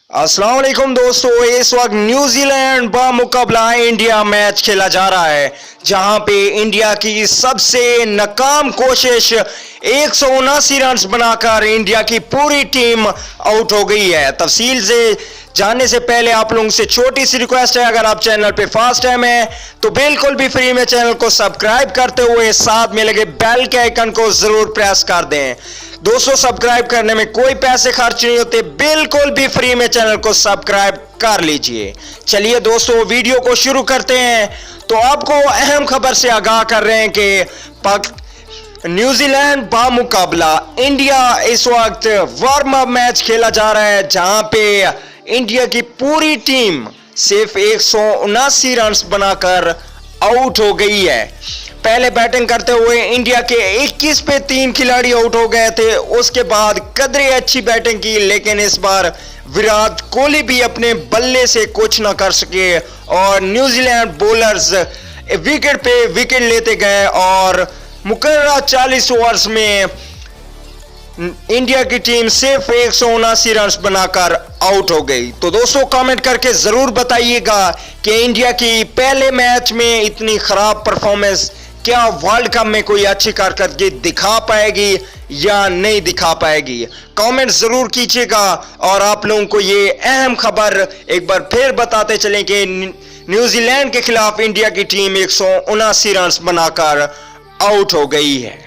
अस्सलाम वालेकुम दोस्तों, इस वक्त न्यूजीलैंड बा मुकाबला इंडिया मैच खेला जा रहा है, जहां पे इंडिया की सबसे नाकाम कोशिश 179 रन बनाकर इंडिया की पूरी टीम आउट हो गई है। तफसील से जानने से पहले आप लोगों से छोटी सी रिक्वेस्ट है, अगर आप चैनल पे फर्स्ट टाइम है तो बिल्कुल भी फ्री में चैनल को सब्सक्राइब करते हुए साथ में लगे बेल के आइकन को जरूर प्रेस कर दें। दोस्तों, सब्सक्राइब करने में कोई पैसे खर्च नहीं होते, बिल्कुल भी फ्री में चैनल को सब्सक्राइब कर लीजिए। चलिए दोस्तों, वीडियो को शुरू करते हैं। तो आपको अहम खबर से आगाह कर रहे हैं कि न्यूजीलैंड बा मुकाबला इंडिया इस वक्त वार्म अप मैच खेला जा रहा है, जहां पे इंडिया की पूरी टीम सिर्फ 179 रन बनाकर आउट हो गई है। पहले बैटिंग करते हुए इंडिया के 21 पे 3 खिलाड़ी आउट हो गए थे, उसके बाद कदरे अच्छी बैटिंग की, लेकिन इस बार विराट कोहली भी अपने बल्ले से कुछ ना कर सके और न्यूजीलैंड बॉलर्स विकेट पे विकेट लेते गए और मुकर्रर 40 ओवर्स में इंडिया की टीम सिर्फ 179 रन बनाकर आउट हो गई। तो दोस्तों, कमेंट करके जरूर बताइएगा कि इंडिया की पहले मैच में इतनी खराब परफॉर्मेंस क्या वर्ल्ड कप में कोई अच्छी कारकर्दगी दिखा पाएगी या नहीं दिखा पाएगी। कमेंट जरूर कीजिएगा और आप लोगों को ये अहम खबर एक बार फिर बताते चलें कि न्यूजीलैंड के खिलाफ इंडिया की टीम 179 रन बनाकर आउट हो गई है।